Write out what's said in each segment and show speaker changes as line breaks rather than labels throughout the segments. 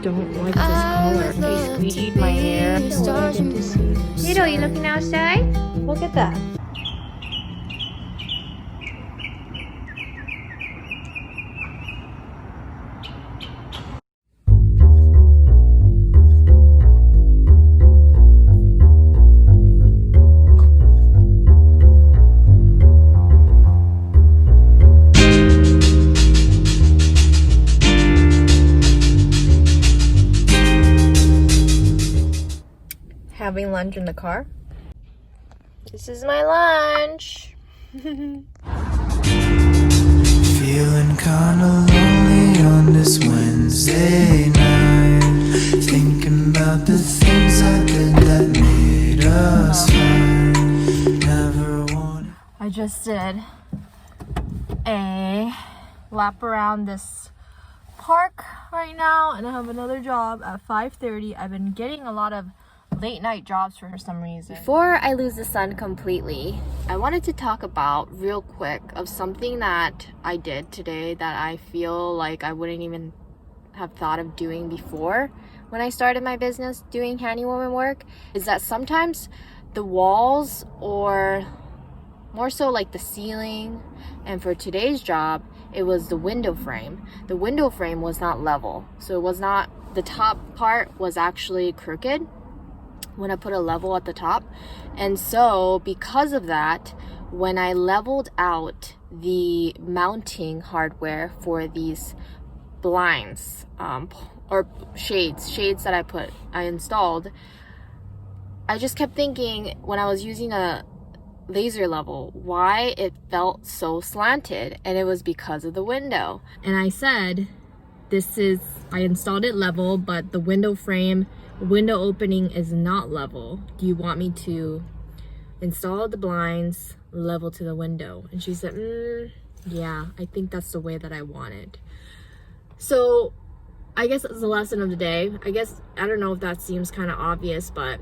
don't like this color. They squeegeed my hair. Tito, you looking outside? Look at that. Having lunch in the car. This is my lunch.
Feeling kinda lonely on this Wednesday night, thinking about the things I did that made us fine. Never wanted.
I just did a lap around this park right now, and I have another job at 5:30. I've been getting a lot of late night jobs for some reason. Before I lose the sun completely, I wanted to talk about real quick of something that I did today that I feel like I wouldn't even have thought of doing before when I started my business doing handywoman work, is that sometimes the walls, or more so like the ceiling, and for today's job it was the window frame. The window frame was not level, so it was not, the top part was actually crooked when I put a level at the top. And so because of that, when I leveled out the mounting hardware for these blinds, or shades that I installed, I just kept thinking when I was using a laser level why it felt so slanted, and it was because of the window. And I said, I installed it level, but the window frame, window opening is not level. Do you want me to install the blinds level to the window? And she said, yeah, I think that's the way that I want it. So I guess it's the lesson of the day. I don't know if that seems kind of obvious, but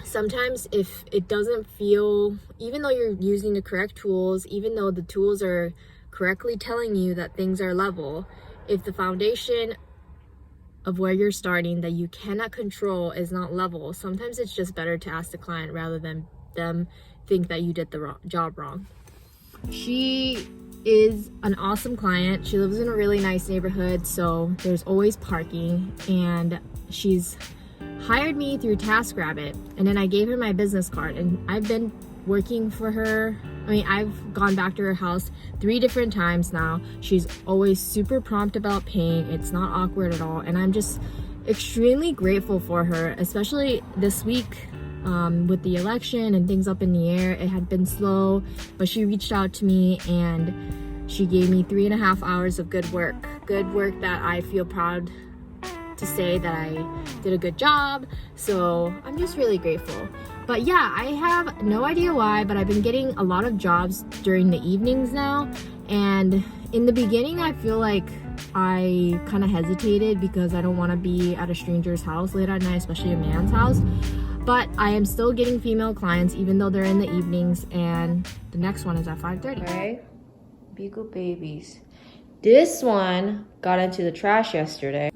sometimes if it doesn't feel, even though you're using the correct tools, even though the tools are correctly telling you that things are level, if the foundation of where you're starting that you cannot control is not level, sometimes it's just better to ask the client rather than them think that you did the job wrong. She is an awesome client. She lives in a really nice neighborhood, so there's always parking, and she's hired me through TaskRabbit, and then I gave her my business card, and I've been working for her. I've gone back to her house 3 different times now. She's always super prompt about paying. It's not awkward at all, and I'm just extremely grateful for her, especially this week with the election and things up in the air. It had been slow, but she reached out to me and she gave me 3.5 hours of good work that I feel proud to say that I did a good job. So I'm just really grateful. But yeah, I have no idea why, but I've been getting a lot of jobs during the evenings now. And in the beginning, I feel like I kind of hesitated because I don't want to be at a stranger's house late at night, especially a man's house. But I am still getting female clients, even though they're in the evenings. And the next one is at 5:30. Okay, Beagle babies. This one got into the trash yesterday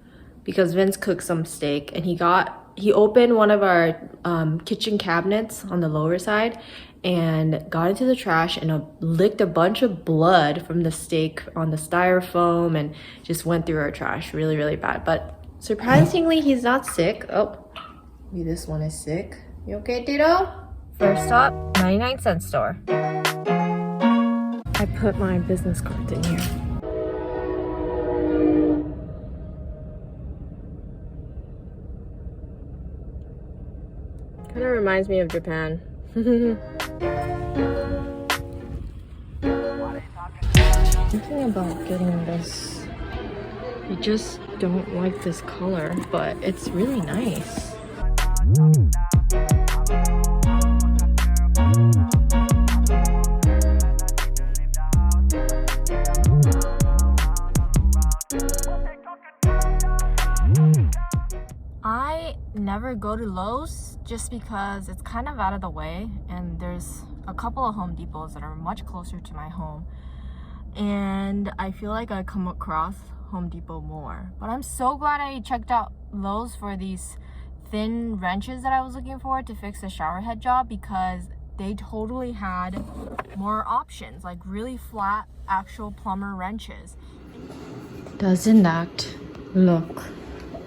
because Vince cooked some steak, and he opened one of our kitchen cabinets on the lower side and got into the trash and licked a bunch of blood from the steak on the styrofoam and just went through our trash really, really bad. But surprisingly, he's not sick. Oh, maybe this one is sick. You okay, Tito? First stop, 99-cent store. I put my business cards in here. Kind of reminds me of Japan. Thinking about getting this. I just don't like this color, but it's really nice. I never go to Lowe's just because it's kind of out of the way, and there's a couple of Home Depots that are much closer to my home, and I feel like I come across Home Depot more. But I'm so glad I checked out Lowe's for these thin wrenches that I was looking for to fix the shower head job, because they totally had more options, like really flat actual plumber wrenches. Doesn't that look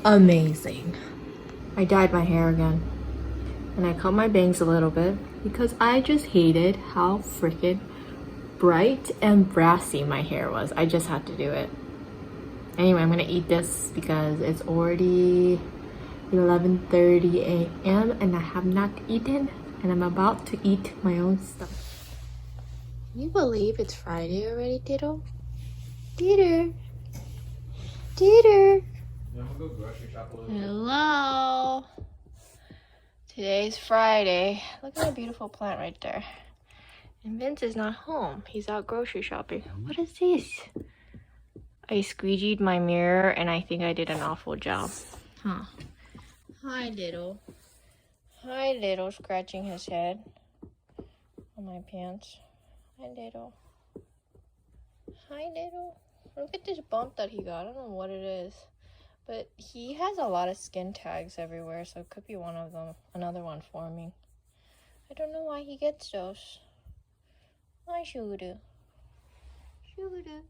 amazing? I dyed my hair again. And I cut my bangs a little bit because I just hated how freaking bright and brassy my hair was. I just had to do it. Anyway, I'm gonna eat this because it's already 11:30 a.m. and I have not eaten, and I'm about to eat my own stuff. Can you believe it's Friday already, Diddle? Ditter. Ditter.
Yeah, I'm gonna go grocery shop a little bit.
Hello. Today's Friday. Look at that beautiful plant right there. And Vince is not home. He's out grocery shopping. What is this? I squeegeed my mirror and I think I did an awful job. Huh. Hi, Little. Hi, Little, scratching his head on my pants. Hi, Little. Hi, Little. Look at this bump that he got. I don't know what it is. But he has a lot of skin tags everywhere, so it could be one of them, another one forming. I don't know why he gets those. Hi, Sugar. Sugar.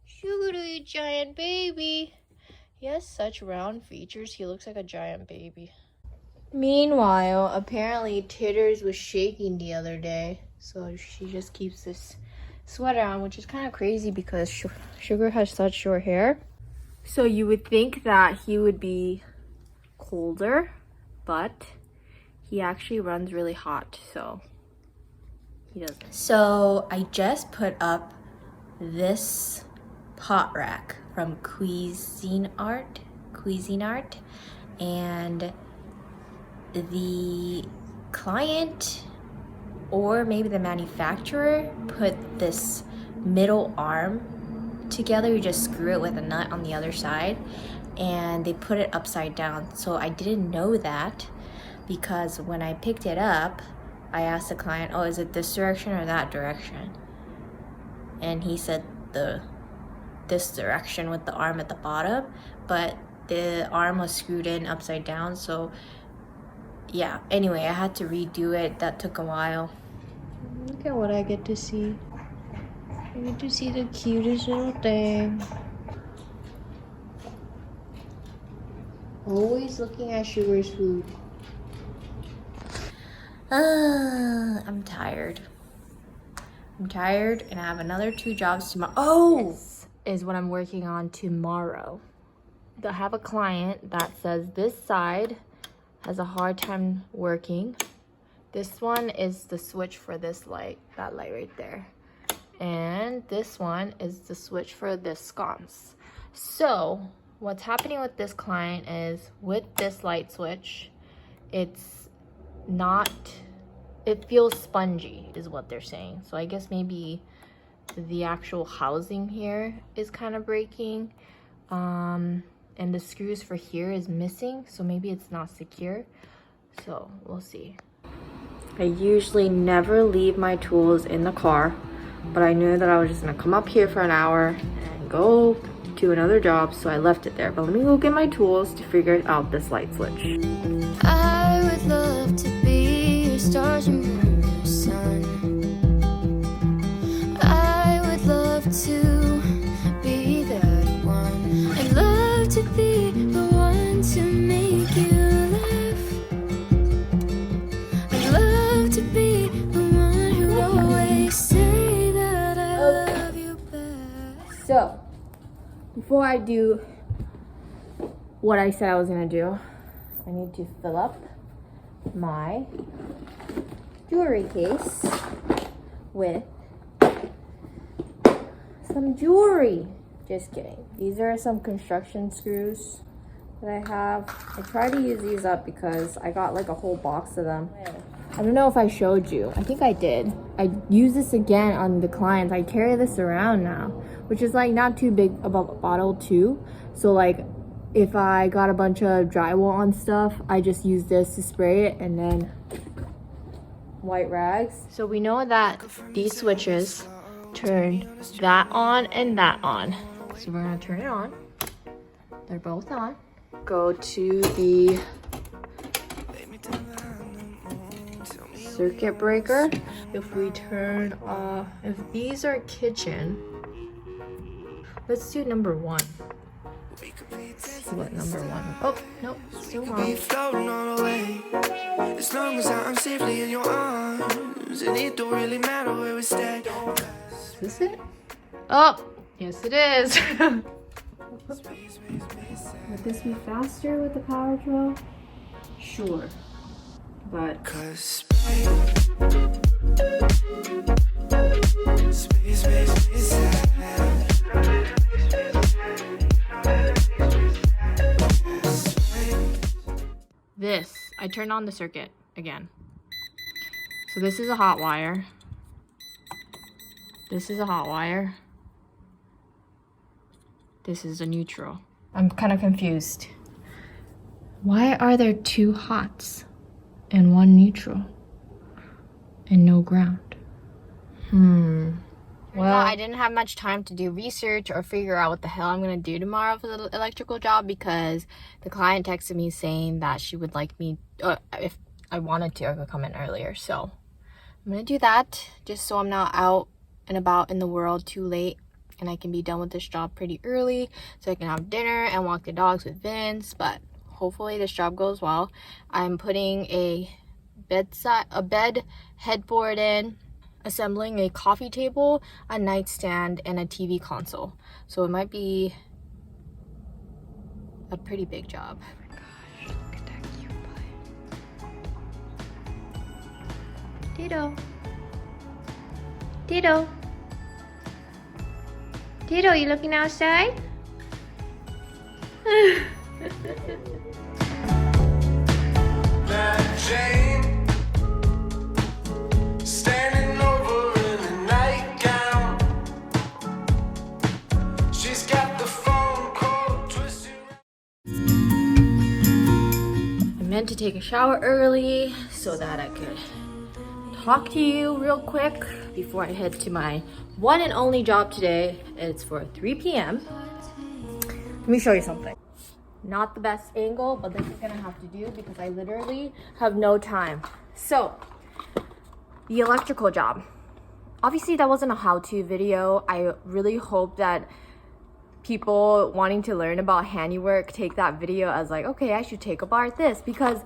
Sugar, you giant baby. He has such round features, he looks like a giant baby. Meanwhile, apparently Titters was shaking the other day, so she just keeps this sweater on, which is kind of crazy because Sugar has such short hair. So you would think that he would be colder, but he actually runs really hot, so he doesn't. So I just put up this pot rack from Cuisinart, and the client or maybe the manufacturer put this middle arm together. You just screw it with a nut on the other side and they put it upside down. So I didn't know that, because when I picked it up I asked the client, oh, is it this direction or that direction? And he said this direction with the arm at the bottom, but the arm was screwed in upside down. So yeah, anyway, I had to redo it. That took a while. Look at what I get to see. I get to see the cutest little thing. Always looking at Sugar's food. I'm tired. I'm tired and I have another 2 jobs tomorrow. Oh! This is what I'm working on tomorrow. I have a client that says this side has a hard time working. This one is the switch for this light, that light right there. And this one is the switch for this sconce. So what's happening with this client is with this light switch, it feels spongy is what they're saying. So I guess maybe the actual housing here is kind of breaking. And the screws for here is missing, so maybe it's not secure. So we'll see. I usually never leave my tools in the car, but I knew that I was just gonna come up here for an hour and go to another job, so I left it there. But let me go get my tools to figure out this light switch.
I would love to be your stars and moon, your sun. I would love to be that one. I'd love to be the one to make you laugh. I'd love to be the one who always say that I love you best.
So, before I do what I said I was gonna do, I need to fill up my jewelry case with some jewelry. Just kidding. These are some construction screws that I have. I try to use these up because I got like a whole box of them. I don't know if I showed you. I think I did. I use this again on the clients. I carry this around now, which is like not too big of a bottle too. So like if I got a bunch of drywall on stuff, I just use this to spray it and then white rags. So we know that these switches turn that on and that on. So we're gonna turn it on. They're both on. Go to the circuit breaker. If we turn off, if these are kitchen, let's do number 1. Let's see what number 1. Oh, nope, still
Be
on.
floating on away. As long as I'm safely in your arms, and it don't really matter where we stay.
Is this it? Oh, yes it is. Would this be faster with the power drill? Sure, but
'Cause space, space.
this, I turned on the circuit again. So this is a hot wire. This is a hot wire. This is a neutral. I'm kind of confused. Why are there 2 hots and 1 neutral and no ground? Well, I didn't have much time to do research or figure out what the hell I'm gonna do tomorrow for the electrical job because the client texted me saying that she would like me, if I wanted to, I could come in earlier. So I'm gonna do that just so I'm not out and about in the world too late and I can be done with this job pretty early so I can have dinner and walk the dogs with Vince. But hopefully this job goes well. I'm putting a bed headboard in, assembling a coffee table, a nightstand, and a TV console. So it might be a pretty big job. Oh my gosh, look at that cute boy. Tito. Tito. Tito, you looking outside?
That Jane, standing over in a nightgown. She's got the phone call twisted.
I meant to take a shower early so that I could talk to you real quick before I head to my one and only job today. It's for 3 p.m. Let me show you something. Not the best angle, but this is gonna have to do because I literally have no time. So, the electrical job. Obviously, that wasn't a how-to video. I really hope that people wanting to learn about handiwork take that video as like, okay, I should take apart this because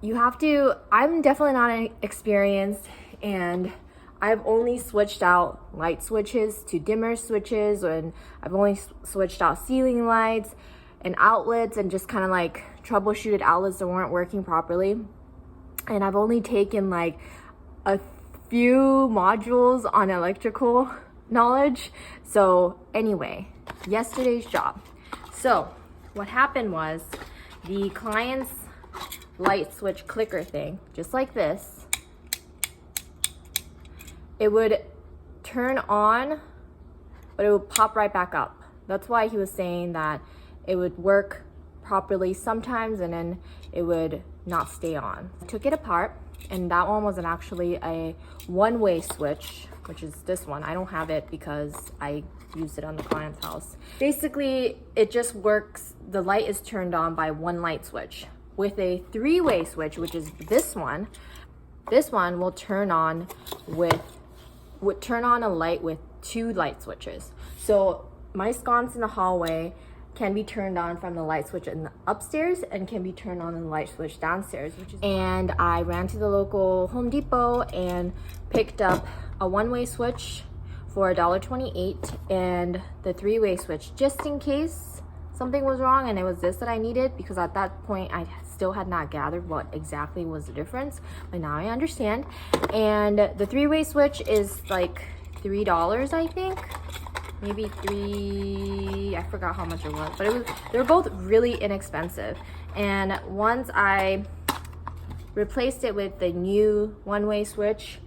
you have to. I'm definitely not experienced, and I've only switched out light switches to dimmer switches, and I've only switched out ceiling lights and outlets and just kind of like troubleshooted outlets that weren't working properly. And I've only taken like a few modules on electrical knowledge. So anyway, yesterday's job. So what happened was the client's light switch clicker thing, just like this, it would turn on, but it would pop right back up. That's why he was saying that it would work properly sometimes and then it would not stay on. I took it apart, and that one wasn't actually a one-way switch, which is this one. I don't have it because I used it on the client's house. Basically, it just works, the light is turned on by one light switch. With a 3-way switch, which is this one will turn on would turn on a light with 2 light switches. So my sconce in the hallway can be turned on from the light switch in the upstairs and can be turned on in the light switch downstairs, and I ran to the local Home Depot and picked up a 1-way switch for $1.28 and the 3-way switch just in case something was wrong and it was this that I needed, because at that point I still had not gathered what exactly was the difference, but now I understand. And the 3-way switch is like $3, I think. Maybe $3, I forgot how much it was, but they were both really inexpensive. And once I replaced it with the new 1-way switch,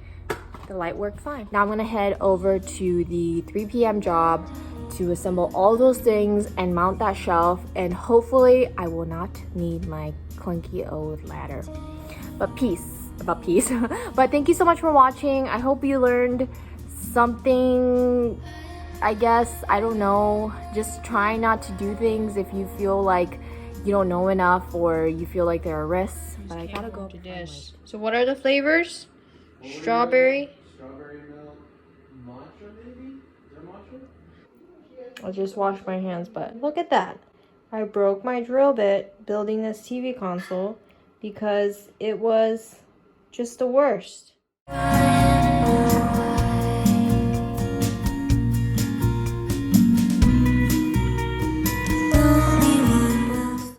the light worked fine. Now I'm gonna head over to the 3 p.m. job to assemble all those things and mount that shelf, and hopefully I will not need my clunky old ladder. But but thank you so much for watching. I hope you learned something I guess, I don't know, just try not to do things if you feel like you don't know enough or you feel like there are risks. But I gotta go to this. So what are the flavors? Strawberry.
Strawberry milk, matcha maybe? Is there matcha?
I'll just wash my hands, but look at that. I broke my drill bit building this TV console because it was just the worst.